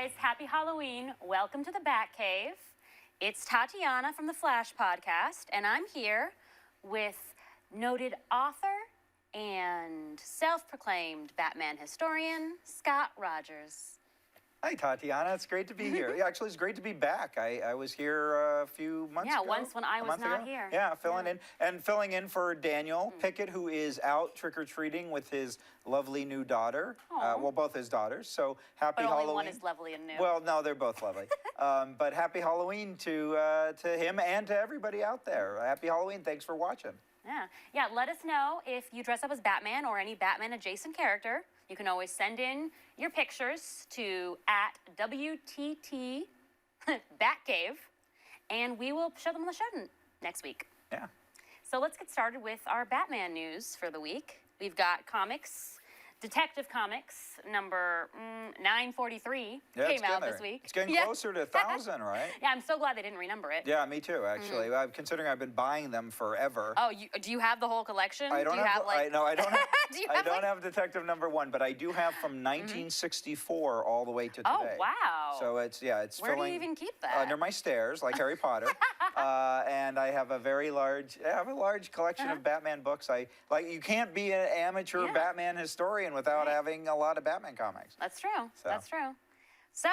guys, happy Halloween. Welcome to the Batcave. It's Tatiana from the Flash podcast, and I'm here with noted author and self-proclaimed Batman historian, Scott Rogers. Hi, Tatiana. It's great to be here. Yeah, actually, it's great to be back. I was here a few months ago. Yeah, once when I was not here. Yeah, filling in for Daniel Pickett, who is out trick-or-treating with his lovely new daughter. Well, both his daughters. So happy Halloween. Only one is lovely and new. Well, no, they're both lovely. But happy Halloween to him and to everybody out there. Happy Halloween. Thanks for watching. Yeah. Let us know if you dress up as Batman or any Batman-adjacent character. You can always send in your pictures to @WTT Batcave, and we will show them on the show next week. Yeah. So let's get started with our Batman news for the week. We've got comics. Detective Comics number 943 came out this week. It's getting closer to 1,000, right? Yeah, I'm so glad they didn't renumber it. Yeah, me too, actually. Considering I've been buying them forever. Oh, do you have the whole collection? I don't have. I don't have. I don't have Detective number 1, but I do have from 1964 all the way to today. Oh, wow. So it's it's Where filling. Do you even keep that? Under my stairs, like Harry Potter. And I have a very large. I have a large collection of Batman books. You can't be an amateur Batman historian without having a lot of Batman comics. That's true. That's true. So,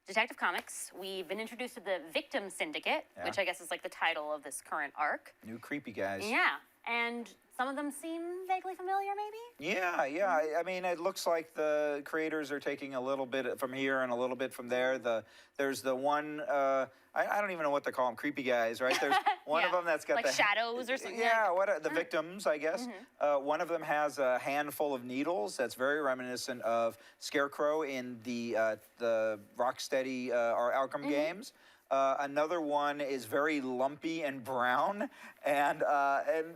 Detective Comics, we've been introduced to the Victim Syndicate, which I guess is like the title of this current arc. New creepy guys. Yeah, and some of them seem vaguely familiar, maybe? Yeah. I mean, it looks like the creators are taking a little bit from here and a little bit from there. There's the one, I don't even know what to call them, creepy guys, right? There's one of them that's got like shadows or something. Yeah, the victims, I guess. One of them has a handful of needles that's very reminiscent of Scarecrow in the Rocksteady or Arkham games. Another one is very lumpy and brown, and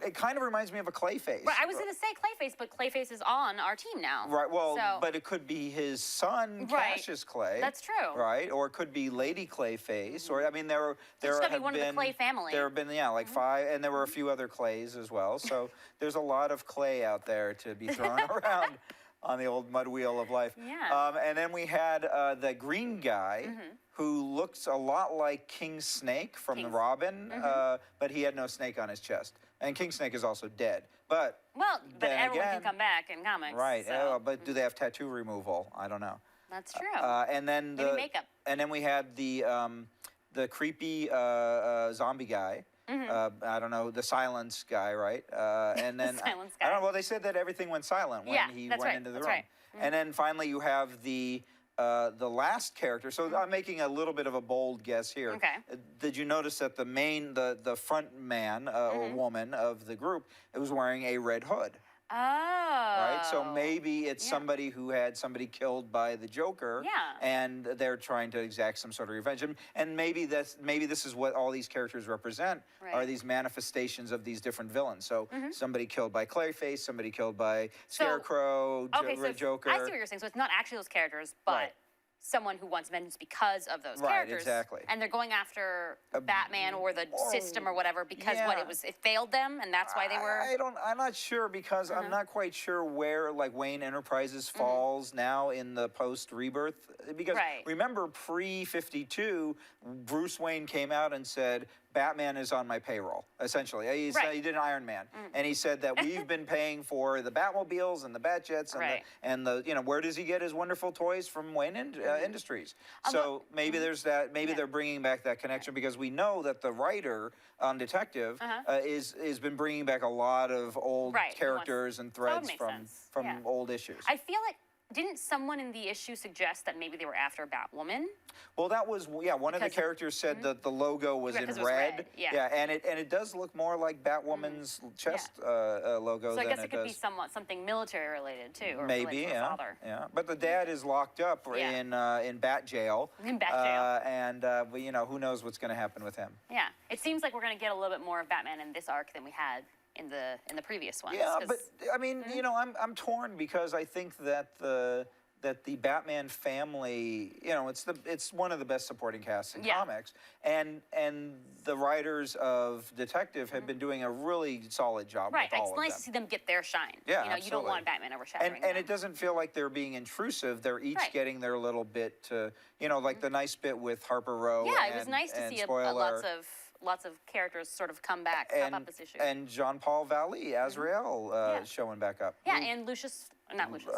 it kind of reminds me of a Clayface. Right, I was going to say Clayface, but Clayface is on our team now. Right, well, but it could be his son, Cassius Clay. That's true. Right, or it could be Lady Clayface, or, I mean, there have been... one of the Clay family. There have been, like 5, and there were a few other Clays as well, so there's a lot of clay out there to be thrown around on the old mud wheel of life. Yeah. And then we had the green guy, who looks a lot like King Snake from the Robin, but he had no snake on his chest. And King Snake is also dead. But everyone can come back in comics. Right. So. But do they have tattoo removal? I don't know. That's true. And then maybe makeup. And then we had the creepy zombie guy. I don't know, the silence guy, right? And then silence guy. I don't know. Well, they said that everything went silent when he went into the room. Right. And then finally, you have the last character. So I'm making a little bit of a bold guess here. Okay. Did you notice that the front man or woman of the group was wearing a red hood? Oh. Right? So maybe it's somebody who had somebody killed by the Joker. Yeah. And they're trying to exact some sort of revenge. And maybe this is what all these characters represent, are these manifestations of these different villains. So somebody killed by Clayface, somebody killed by Scarecrow, Joker. I see what you're saying. So it's not actually those characters, but someone who wants vengeance because of those characters. Right, exactly. And they're going after Batman or the system or whatever because it failed them and that's why they were... I'm not sure because I'm not quite sure where like Wayne Enterprises falls now in the post-rebirth. Because remember pre-52, Bruce Wayne came out and said, Batman is on my payroll, essentially. He did an Iron Man. And he said that we've been paying for the Batmobiles and the Batjets and the where does he get his wonderful toys from Wayne Industries? So maybe there's that, maybe they're bringing back that connection because we know that the writer on Detective is been bringing back a lot of old characters and threads from old issues. I feel like didn't someone in the issue suggest that maybe they were after Batwoman? Well, that was one of the characters said that the logo was in red. Yeah, and it does look more like Batwoman's chest logo. So I guess it could be something military related too, or maybe father. Yeah. But the dad is locked up in Bat Jail. In Bat Jail. And who knows what's going to happen with him? Yeah, it seems like we're going to get a little bit more of Batman in this arc than we had in the previous ones. Yeah, but I mean, I'm torn because I think that that the Batman family, you know, it's one of the best supporting casts in comics, and the writers of Detective have been doing a really solid job with all of them. Right, it's nice to see them get their shine. Yeah, you know, you don't want Batman overshadowing and it doesn't feel like they're being intrusive. They're each getting their little bit to, you know, like the nice bit with Harper Row. Yeah, it was nice to see lots of characters sort of come back, step up this issue. And Jean-Paul Valley, Azrael, showing back up. Yeah, and not Lucius.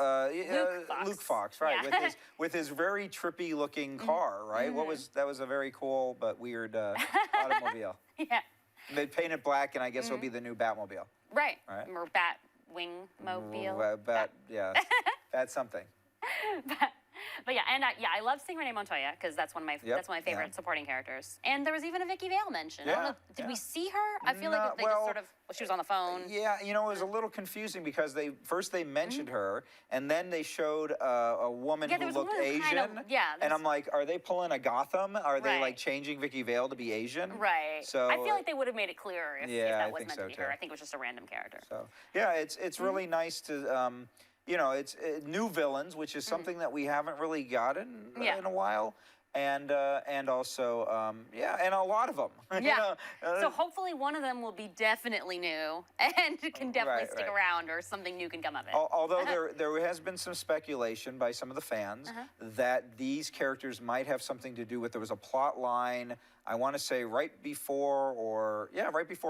Luke Fox, right? Yeah. with his very trippy looking car, right? That was a very cool but weird automobile. Yeah. They paint it black, and I guess it'll be the new Batmobile. Right. Or Bat-wing-mobile. Bat something. But yeah, and I love seeing Renee Montoya because that's one of my favorite supporting characters. And there was even a Vicky Vale mention. I don't know, did we see her? I feel like they just sort of she was on the phone. Yeah, you know, it was a little confusing because they mentioned her, and then they showed a woman who looked Asian. And I'm like, are they pulling a Gotham? Are they like changing Vicky Vale to be Asian? Right. So I feel like they would have made it clearer if that was meant to be her. I think it was just a random character. So yeah, it's really nice to. You know, it's new villains, which is something that we haven't really gotten in a while, and also and a lot of them. Yeah. So hopefully one of them will be definitely new and can definitely stick around, or something new can come of it. Although there has been some speculation by some of the fans that these characters might have something to do with. There was a plot line, I want to say right before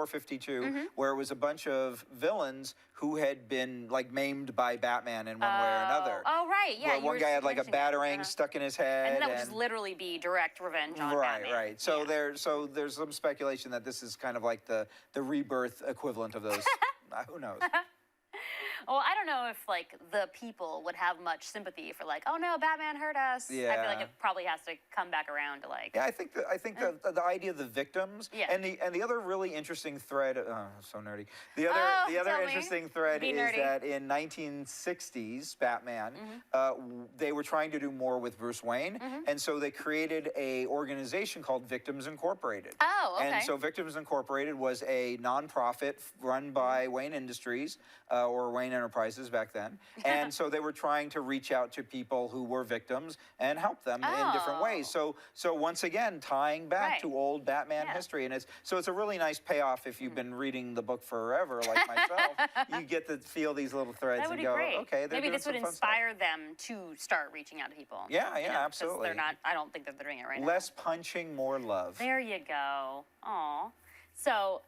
52, where it was a bunch of villains who had been like maimed by Batman in one way or another. Oh, right, yeah. Where one guy had like a batarang stuck in his head, and that would just literally be direct revenge on Batman. Right. So there's some speculation that this is kind of like the rebirth equivalent of those. Who knows? Well, I don't know if like the people would have much sympathy for like, oh no, Batman hurt us. Yeah. I feel like it probably has to come back around to like. Yeah, I think the idea of the victims and the other really interesting thread. So nerdy. The other interesting thread is that in 1960s Batman, they were trying to do more with Bruce Wayne, and so they created a organization called Victims Incorporated. Oh, okay. And so Victims Incorporated was a nonprofit run by Wayne Industries or Wayne Enterprises back then, and so they were trying to reach out to people who were victims and help them in different ways. So once again, tying back to old Batman history, and it's a really nice payoff if you've been reading the book forever, like myself. You get to feel these little threads and go, okay, maybe this would inspire them to start reaching out to people. Yeah, absolutely. They're not. I don't think that they're doing it right now. Less punching, more love. There you go. Aw. So.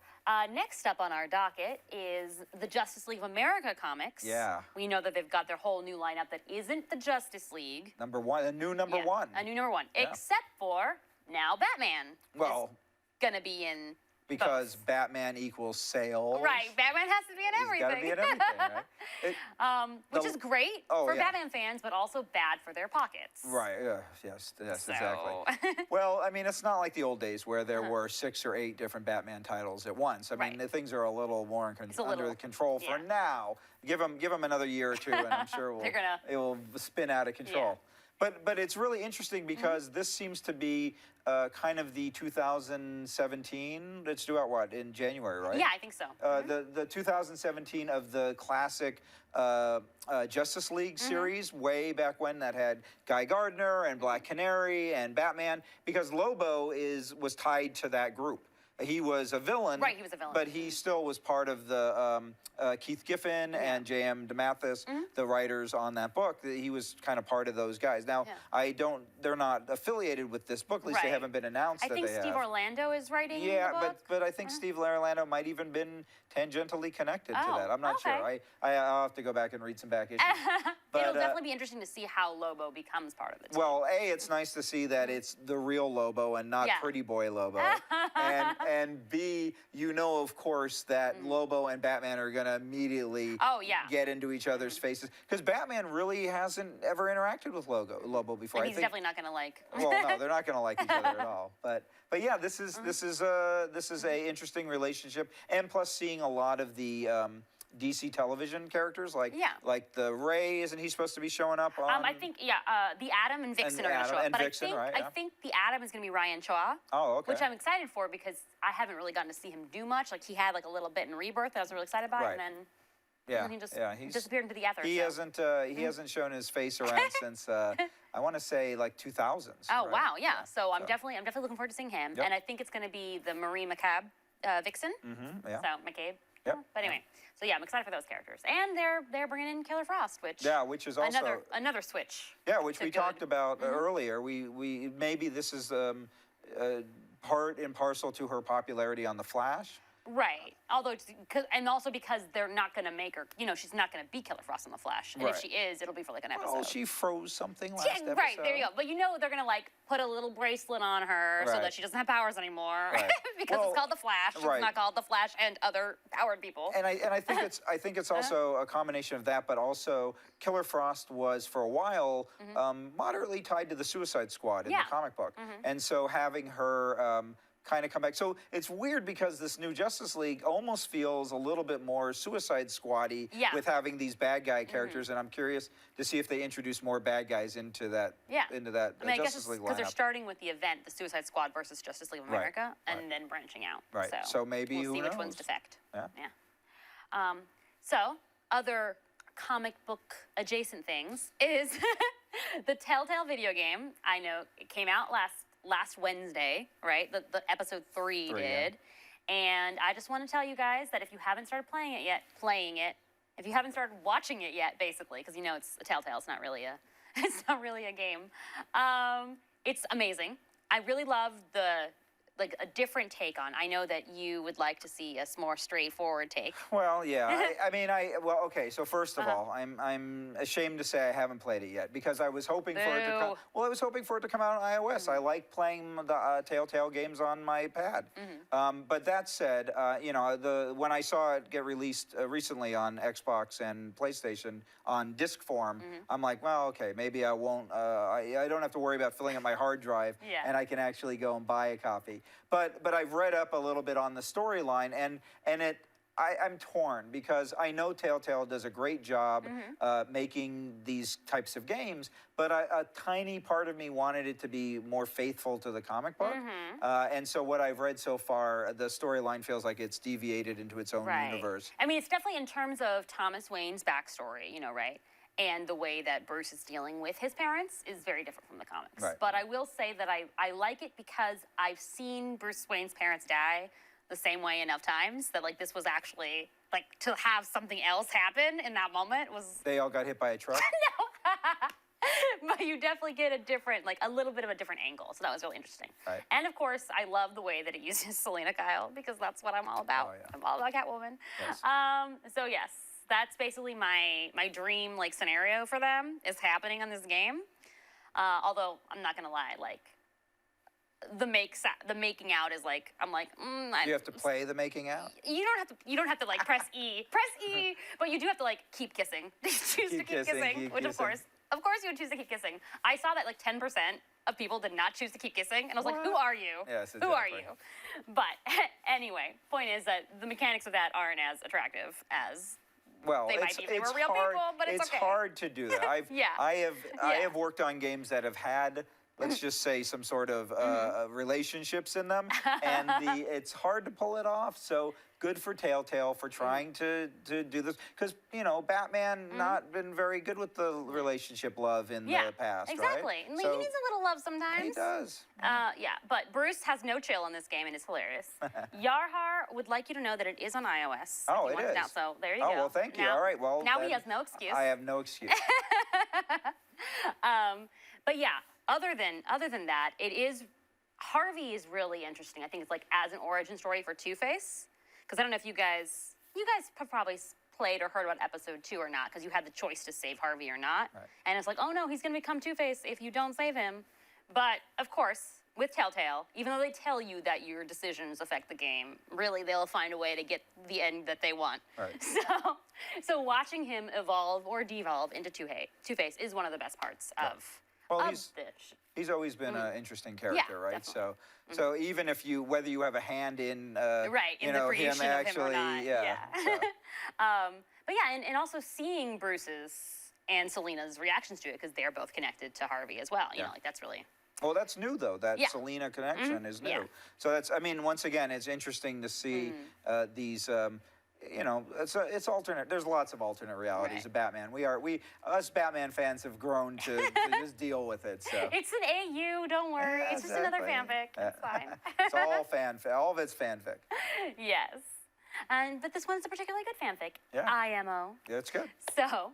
Next up on our docket is the Justice League of America comics. Yeah. We know that they've got their whole new lineup that isn't the Justice League. A new number one. A new number one. Yeah. Except for now Batman is going to be in because both. Batman equals sales. Right. Batman has to be in everything. He's got to be in everything, right? Which is great for Batman fans, but also bad for their pockets. Right. Yes, exactly. Well, I mean, it's not like the old days where there were 6 or 8 different Batman titles at once. I mean, things are a little more under control for now. Give them another year or two, and I'm sure it will spin out of control. Yeah. But it's really interesting because this seems to be kind of the 2017. It's due out in January, right? Yeah, I think so. The 2017 of the classic Justice League series, way back when, that had Guy Gardner and Black Canary and Batman, because Lobo was tied to that group. He was a villain. Right, he was a villain. But he still was part of the Keith Giffen and J.M. DeMatteis, the writers on that book. He was kind of part of those guys. Now, they're not affiliated with this book. At least they haven't been announced that they have. I think Steve Orlando is writing the book. But I think Steve Orlando might even been tangentially connected to that. I'm not sure. I'll have to go back and read some back issues. But, it'll definitely be interesting to see how Lobo becomes part of the team. Well, it's nice to see that it's the real Lobo and not Pretty Boy Lobo. And B, of course, that Lobo and Batman are going to immediately get into each other's faces. Because Batman really hasn't ever interacted with Lobo before. And he's definitely not going to like. Well, no, they're not going to like each other at all. But yeah, this is a interesting relationship, and plus seeing a lot of the DC television characters like the Ray, isn't he supposed to be showing up on? I think the Atom and Vixen are going to show up, but I think the Atom is going to be Ryan Chua. Oh, okay. Which I'm excited for because I haven't really gotten to see him do much. Like he had like a little bit in Rebirth that I was really excited about, and then Yeah, He just he's disappeared into the ether. He hasn't shown his face around since I want to say like 2000s. Oh right? wow, yeah. So I'm definitely looking forward to seeing him, Yep. and I think it's going to be the Marie Macabre vixen. Yeah. So McCabe. Yep. But anyway, so yeah, I'm excited for those characters, and they're bringing in Killer Frost, which which is also another switch. Yeah, which we talked about earlier. We maybe this is part and parcel to her popularity on The Flash. Right. Although, and also because they're not going to make her, she's not going to be Killer Frost in The Flash. And if she is, it'll be for like an episode. Well, she froze something last episode. Right, there you go. But they're going to like put a little bracelet on her so that she doesn't have powers anymore. Right. Because it's called The Flash. It's not called The Flash and other powered people. And I think it's also a combination of that, but also Killer Frost was for a while moderately tied to the Suicide Squad in the comic book. And so having her kind of come back. So it's weird because this new Justice League almost feels a little bit more Suicide Squad-y with having these bad guy characters, and I'm curious to see if they introduce more bad guys into that I guess Justice League lineup. because they're starting with the event, the Suicide Squad versus Justice League of America, and then branching out. Right. So maybe we'll see who which ones knows? defect. Yeah. So other comic book adjacent things is the Telltale video game. I know it came out last Wednesday, right? The episode 3 did. Yeah. And I just want to tell you guys that if you haven't started playing it, if you haven't started watching it yet, basically, because it's a Telltale, it's not really a game. It's amazing. I really love a different take on. I know that you would like to see a more straightforward take. Well, yeah. Okay. So first of all, I'm ashamed to say I haven't played it yet because I was hoping for it to come. Well, I was hoping for it to come out on iOS. I like playing the Telltale games on my pad. But that said, when I saw it get released recently on Xbox and PlayStation on disc form, I'm like, well, okay, maybe I won't. I don't have to worry about filling up my hard drive, and I can actually go and buy a copy. But I've read up a little bit on the storyline, and I'm torn because I know Telltale does a great job making these types of games, but a tiny part of me wanted it to be more faithful to the comic book. And so what I've read so far, the storyline feels like it's deviated into its own universe. I mean, it's definitely in terms of Thomas Wayne's backstory, right? And the way that Bruce is dealing with his parents is very different from the comics. Right. But I will say that I like it because I've seen Bruce Wayne's parents die the same way enough times that this was actually to have something else happen in that moment was. They all got hit by a truck? No. But you definitely get a little bit of a different angle. So that was really interesting. Right. And of course, I love the way that it uses Selena Kyle because that's what I'm all about. Oh, yeah. I'm all about Catwoman. Yes. So yes. That's basically my dream scenario for them is happening on this game. Although I'm not gonna lie, the making out is I'm you have to play the making out? You don't have to press E. But you do have to keep kissing. Choose to keep kissing, which of course you would choose to keep kissing. I saw that 10% of people did not choose to keep kissing, and I was like, who are you? Yes, exactly. Who are you? But anyway, point is that the mechanics of that aren't as attractive as. Well, they might be if they were real people, but it's okay. It's hard to do that. I have worked on games that have had, let's just say, some sort of relationships in them, and it's hard to pull it off. So good for Telltale for trying to do this, because Batman not been very good with the relationship love in the past, exactly. Right? He needs a little love sometimes. He does. But Bruce has no chill in this game, and it's hilarious. Yarhar would like you to know that it is on iOS. Oh, it is. Now, so there you go. Oh, well, thank you. All right, well. Now he has no excuse. I have no excuse. But yeah, other than that, Harvey is really interesting. I think it's as an origin story for Two-Face. Because I don't know if you guys have probably played or heard about episode 2 or not, because you had the choice to save Harvey or not. Right. And it's oh no, he's going to become Two-Face if you don't save him. But of course, with Telltale, even though they tell you that your decisions affect the game, really they'll find a way to get the end that they want. Right. So watching him evolve or devolve into Two-Face is one of the best parts of he's always been an interesting character, right? Definitely. So even if whether you have a hand in in the creation him of him or not. But yeah, and also seeing Bruce's and Selena's reactions to it, because they're both connected to Harvey as well. You know, that's really. Well, that's new though. That Selena connection is new. Yeah. So that's, once again, it's interesting to see these. you know, it's alternate. There's lots of alternate realities of Batman. Us Batman fans have grown to just deal with it. So it's an AU. Don't worry. Yeah, it's just another fanfic. It's fine. It's all fanfic. All of it's fanfic. Yes. But this one's a particularly good fanfic. Yeah. IMO. Yeah, it's good. So,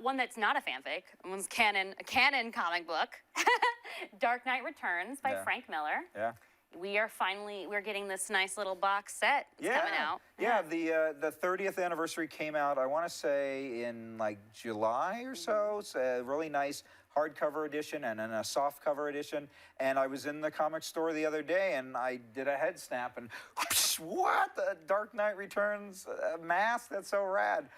one that's not a fanfic, one's a canon comic book, Dark Knight Returns by Frank Miller. Yeah. We're getting this nice little box set coming out. Yeah, the 30th anniversary came out, I want to say, in like July or so. It's a really nice hardcover edition and then a softcover edition. And I was in the comic store the other day and I did a head snap and what? The Dark Knight Returns mask? That's so rad.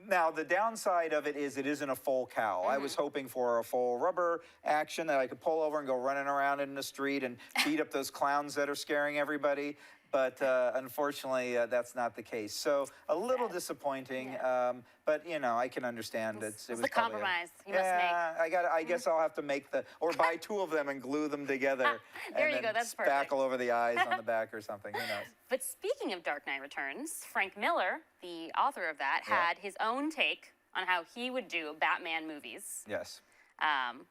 Now, the downside of it is it isn't a full cowl. I was hoping for a full rubber action that I could pull over and go running around in the street and beat up those clowns that are scaring everybody. But unfortunately, that's not the case. So a little disappointing, but you know, I can understand it. It was the compromise you must make. I guess I'll have to or buy two of them and glue them together. There you go, that's perfect. Spackle over the eyes on the back or something. Who knows? But speaking of Dark Knight Returns, Frank Miller, the author of that, had his own take on how he would do Batman movies. Yes.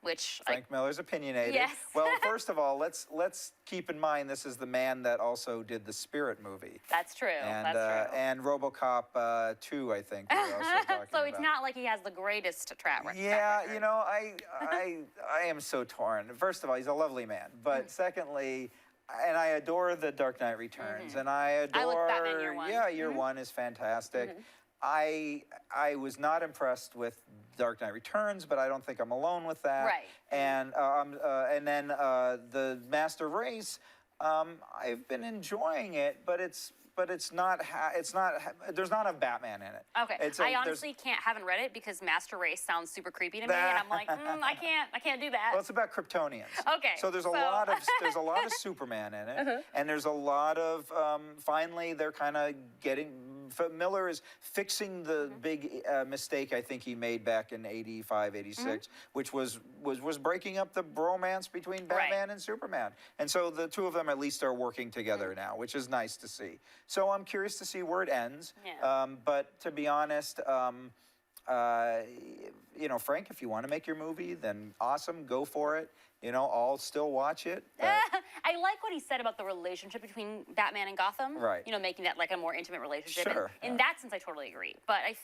Which Frank Miller's opinionated. Yes. Well, first of all, let's keep in mind this is the man that also did the Spirit movie. That's true. And that's true. And RoboCop 2, I think. We're also talking so it's about. not like he has the greatest track record. Yeah, you know, I am so torn. First of all, he's a lovely man, but secondly. And I adore the Dark Knight Returns, and I adore. I like Batman Year One. Yeah, Year One is fantastic. I was not impressed with Dark Knight Returns, but I don't think I'm alone with that. Right. And then the Master Race, I've been enjoying it, but there's not a Batman in it. Okay. I honestly haven't read it because Master Race sounds super creepy to me, and I'm like, I can't do that. Well, it's about Kryptonians. Okay. So there's a lot of Superman in it, and there's a lot of finally they're kind of getting. Miller is fixing the big mistake I think he made back in 85, 86, which was breaking up the bromance between Batman and Superman. And so the two of them at least are working together now, which is nice to see. So I'm curious to see where it ends. Yeah. But to be honest, you know, Frank, if you want to make your movie, then awesome, go for it. You know, I'll still watch it. I like what he said about the relationship between Batman and Gotham. Right. You know, making that like a more intimate relationship. Sure. In that sense, I totally agree. But I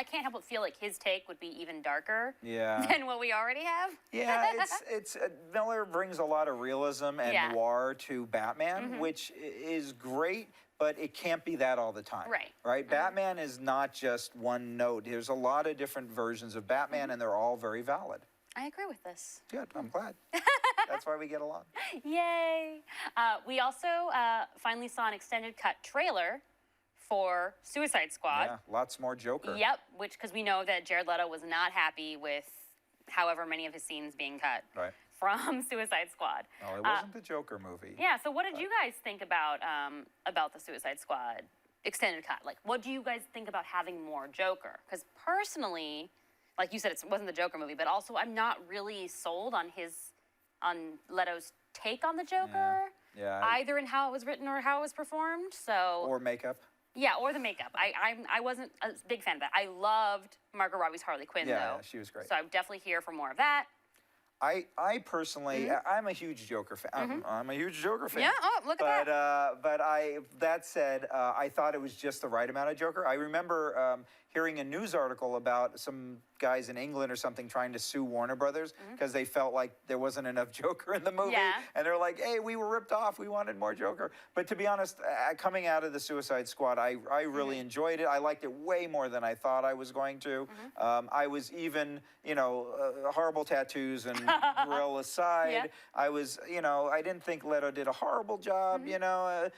can't help but feel like his take would be even darker than what we already have. Yeah, it's Miller brings a lot of realism and noir to Batman, which is great. But it can't be that all the time. Right. Right? Batman is not just one note. There's a lot of different versions of Batman, and they're all very valid. I agree with this. Good. I'm glad. That's why we get along. Yay. We also finally saw an extended cut trailer for Suicide Squad. Yeah, lots more Joker. Yep, because we know that Jared Leto was not happy with however many of his scenes being cut. Right. From Suicide Squad. No, it wasn't the Joker movie. Yeah, so what did you guys think about the Suicide Squad extended cut? Like, what do you guys think about having more Joker? Because personally, like you said, it wasn't the Joker movie, but also I'm not really sold on Leto's take on the Joker. Yeah. Either in how it was written or how it was performed. So. Or makeup. Yeah, or the makeup. I wasn't a big fan of that. I loved Margot Robbie's Harley Quinn, though. Yeah, she was great. So I'm definitely here for more of that. I personally, I'm a huge Joker fan. I'm a huge Joker fan. Yeah, look at that. But that said, I thought it was just the right amount of Joker. I remember hearing a news article about some guys in England or something trying to sue Warner Brothers because they felt like there wasn't enough Joker in the movie. Yeah. And they're like, hey, we were ripped off. We wanted more Joker. But to be honest, coming out of the Suicide Squad, I really enjoyed it. I liked it way more than I thought I was going to. I was even, you know, horrible tattoos and grill aside, I was, you know, I didn't think Leto did a horrible job, you know,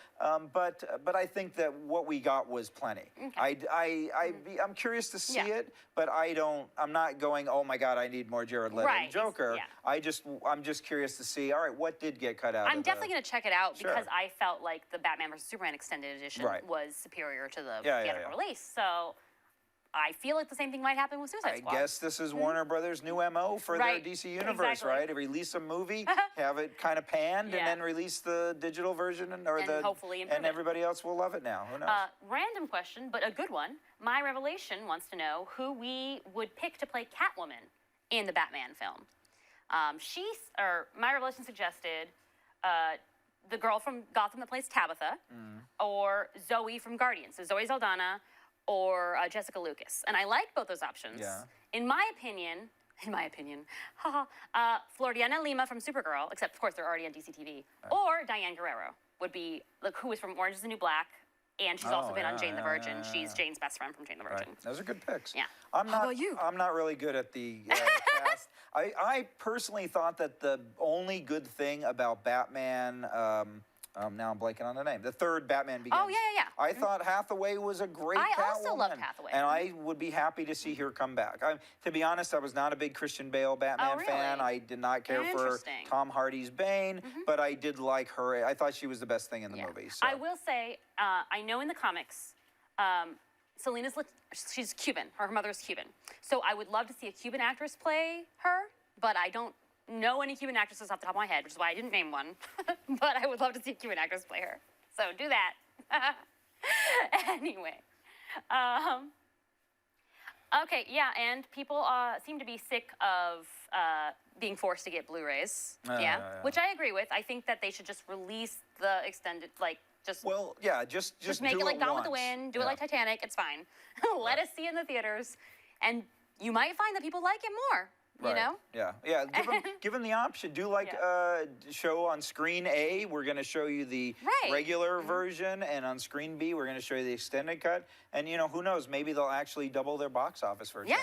but I think that what we got was plenty. I'm curious to see it, but I'm not going, oh my God, I need more Jared Leto Joker. I'm just curious to see, all right, what did get cut out? I'm definitely going to check it out because I felt like the Batman vs. Superman extended edition was superior to the theatrical release. So I feel like the same thing might happen with Suicide Squad. I guess this is Warner Brothers' new MO for their DC universe, right? Release a movie, have it kind of panned, and then release the digital version, and hopefully and everybody else will love it now. Who knows? Random question, but a good one. My Revelation wants to know who we would pick to play Catwoman in the Batman film. My Revelation suggested the girl from Gotham that plays Tabitha, or Zoe from Guardians. So Zoe Saldana or Jessica Lucas. And I like both those options. Yeah. In my opinion, Floriana Lima from Supergirl, except of course they're already on DC TV, or Diane Guerrero would be, who is from Orange is the New Black, and she's also been on Jane the Virgin. She's Jane's best friend from Jane the Virgin. Those are good picks. Yeah. How about you? I'm not really good at the cast. I personally thought that the only good thing about Batman, now I'm blanking on the name, the third Batman Begins. Oh, yeah. I thought Hathaway was a great Catwoman. I also loved Hathaway. And I would be happy to see her come back. To be honest, I was not a big Christian Bale Batman fan. I did not care for Tom Hardy's Bane, but I did like her. I thought she was the best thing in the movie. So. I will say, I know in the comics, she's Cuban. Her mother is Cuban. So I would love to see a Cuban actress play her, but I don't know any Cuban actresses off the top of my head, which is why I didn't name one. But I would love to see a Cuban actress play her. So do that. Anyway. Okay, yeah, and people seem to be sick of being forced to get Blu-rays. Which I agree with. I think that they should just release the extended, just do make it like Gone with the once. Wind, do it like Titanic, it's fine. Let us see it in the theaters, and you might find that people like it more. You know? Yeah. Give them the option. Do show on screen A, we're going to show you the regular version, and on screen B, we're going to show you the extended cut. And who knows? Maybe they'll actually double their box office for a change.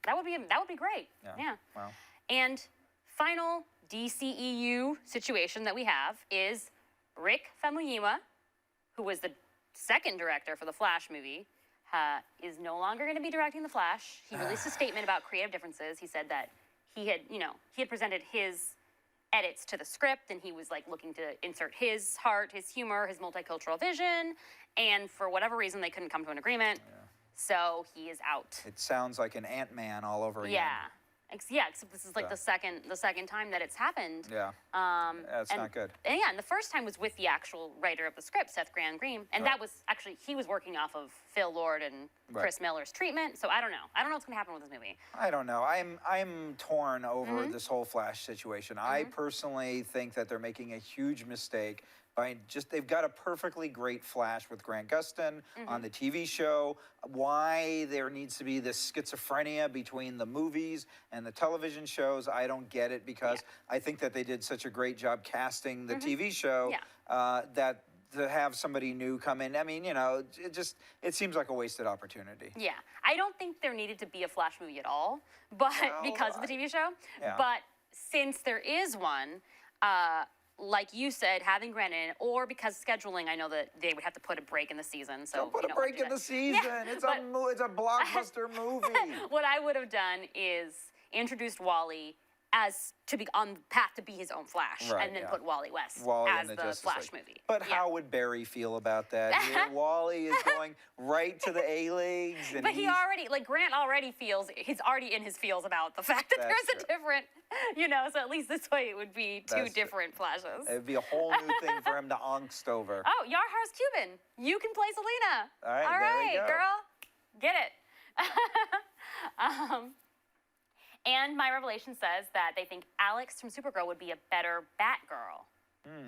That would be great. Yeah. Wow. And final DCEU situation that we have is Rick Famuyiwa, who was the second director for the Flash movie, is no longer going to be directing the Flash. He released a statement about creative differences. He said that he had presented his edits to the script, and he was looking to insert his heart, his humor, his multicultural vision, and for whatever reason they couldn't come to an agreement. So he is out. It sounds like an Ant-Man all over again. Except this is the second time that it's happened. That's not good. And the first time was with the actual writer of the script, Seth Graham-Greene, and that was actually, he was working off of Phil Lord and Chris Miller's treatment. So I don't know. I don't know what's going to happen with this movie. I don't know. I'm torn over this whole Flash situation. I personally think that they're making a huge mistake by they've got a perfectly great Flash with Grant Gustin on the TV show. Why there needs to be this schizophrenia between the movies and the television shows, I don't get it, because I think that they did such a great job casting the TV show that to have somebody new come in, I mean, it seems like a wasted opportunity. Yeah, I don't think there needed to be a Flash movie at all, but because of the TV show. But since there is one, like you said, having Grant in, or because scheduling, I know that they would have to put a break in the season. So don't put a break in the season. It's a blockbuster movie. What I would have done is introduced Wally to be on the path to be his own Flash, and then put Wally West as the Flash movie. But how would Barry feel about that? Wally is going right to the A-Leagues. But he already, Grant already feels, he's already in his feels about the fact that there's a different, so at least this way it would be two different Flashes. It would be a whole new thing for him to angst over. Oh, Yarhar's Cuban. You can play Selena. All right, girl. Get it. And my revelation says that they think Alex from Supergirl would be a better Batgirl.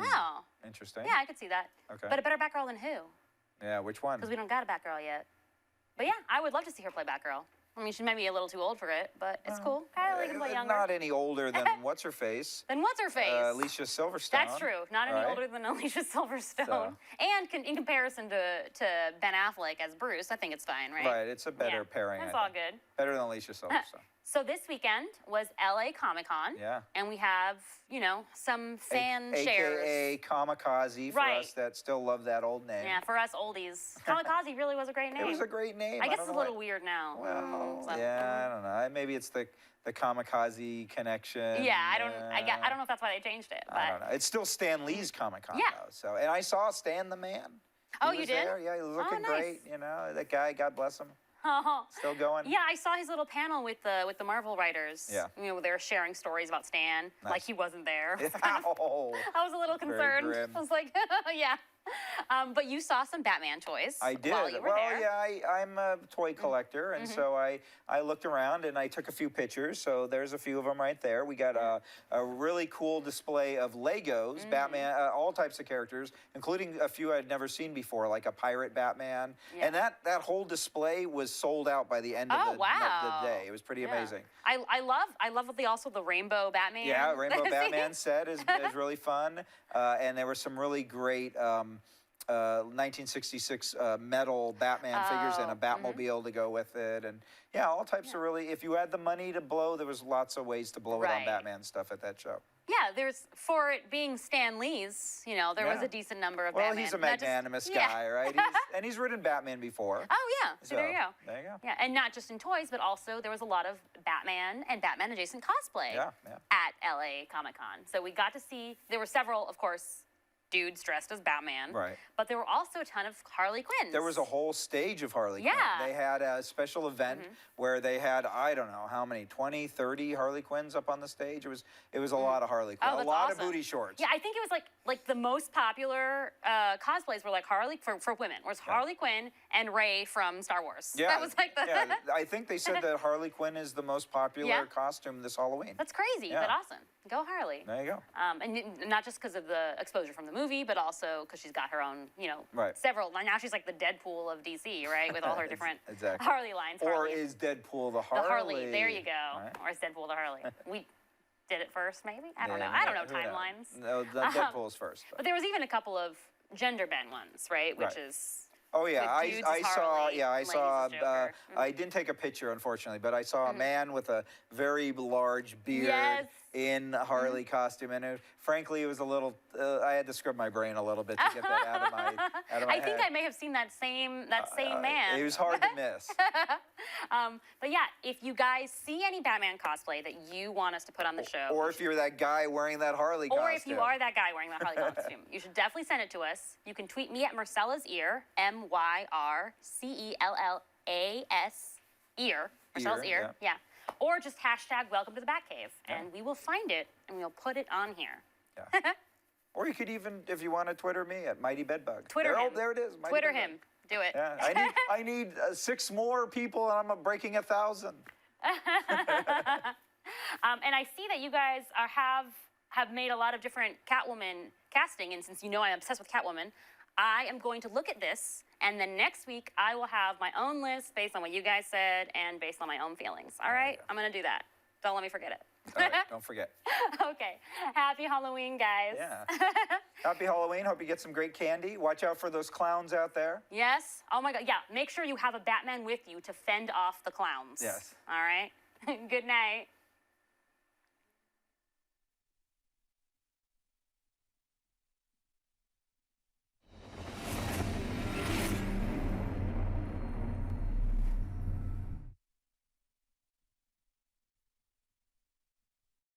Oh. Interesting. Yeah, I could see that. Okay. But a better Batgirl than who? Yeah, which one? Because we don't got a Batgirl yet. But yeah, I would love to see her play Batgirl. I mean, she might be a little too old for it, but it's cool. Kylie can play younger. Not any older than What's-Her-Face. Then What's-Her-Face? Alicia Silverstone. That's true. Not any older than Alicia Silverstone. And in comparison to Ben Affleck as Bruce, I think it's fine, right? Right, it's a better pairing. That's all good. Better than Alicia Silverstone. So this weekend was LA Comic-Con. Yeah. And we have, some fan shares. AKA Kamikaze for us that still love that old name. Yeah, for us oldies. Kamikaze really was a great name. It was a great name. I guess it's a little weird now. Well, I don't know. Maybe it's the Kamikaze connection. Yeah, I don't know if that's why they changed it. But I don't know. It's still Stan Lee's Comic-Con, though. So, and I saw Stan the Man. Oh, you did? There. Yeah, he was looking great. That guy, God bless him. Still going? Yeah, I saw his little panel with the Marvel writers. Yeah. You know, they were sharing stories about Stan, like he wasn't there. Oh, I was a little concerned. grim. I was like, yeah. But you saw some Batman toys. I did. While you were there. Yeah, I'm a toy collector, and so I looked around and I took a few pictures. So there's a few of them right there. We got a really cool display of Legos, Batman, all types of characters, including a few I'd never seen before, like a pirate Batman. Yeah. And that whole display was sold out by the end of the day. It was pretty amazing. I love the Rainbow Batman. Yeah, Rainbow Batman set is really fun, and there were some really great 1966 metal Batman figures and a Batmobile to go with it, and all types of really. If you had the money to blow, there was lots of ways to blow it on Batman stuff at that show. Yeah, for it being Stan Lee's, there was a decent number of Batman. Well, he's a magnanimous guy, right? And he's ridden Batman before. Oh, yeah. So there you go. There you go. Yeah, and not just in toys, but also there was a lot of Batman and Batman-adjacent cosplay at LA Comic-Con. So we got to see, there were several, of course, dudes dressed as Batman. Right. But there were also a ton of Harley Quinns. There was a whole stage of Harley Quinn. They had a special event where they had, I don't know how many, 20, 30 Harley Quinns up on the stage. It was a lot of Harley Quinn. Oh, a lot of booty shorts. Yeah, I think it was like the most popular cosplays were like Harley, for women, was Harley Quinn and Rey from Star Wars. Yeah. That was like the... Yeah, I think they said that Harley Quinn is the most popular costume this Halloween. That's crazy, but awesome. Go Harley. There you go. And not just because of the exposure from the movie, but also because she's got her own, several. Now she's like the Deadpool of DC, right? With all her different Harley lines. Or is Deadpool the Harley? The Harley. There you go. Right. Or is Deadpool the Harley? We did it first, maybe? I don't know. I don't know timelines. No, Deadpool's first. But there was even a couple of gender bent ones, right? Which is... Oh yeah, I saw. Yeah, I saw. I didn't take a picture, unfortunately, but I saw a man with a very large beard in a Harley costume, and frankly, it was a little. I had to scrub my brain a little bit to get that out of my head. I think I may have seen that same man. It was hard to miss. But yeah, if you guys see any Batman cosplay that you want us to put on the show, or if you're that guy wearing that Harley costume, or if you are that guy wearing that Harley costume, you should definitely send it to us. You can tweet me at Marcella's Ear, MYRCELLAS ear, Marcella's Ear, yeah. Or just hashtag Welcome to the Batcave, and we will find it and we'll put it on here. Yeah. Or you could even, if you want to Twitter me at Mighty Bedbug. Twitter him. Oh, there it is. Mighty Twitter Bedbug. him. Do it. Yeah. I need 6 more people, and I'm breaking 1,000. And I see that you guys have made a lot of different Catwoman casting, and since you know I'm obsessed with Catwoman, I am going to look at this, and then next week I will have my own list based on what you guys said and based on my own feelings. All right? I'm going to do that. Don't let me forget it. All right, don't forget. Okay. Happy Halloween, guys. Yeah. Happy Halloween. Hope you get some great candy. Watch out for those clowns out there. Yes. Oh, my God. Yeah. Make sure you have a Batman with you to fend off the clowns. Yes. All right? Good night.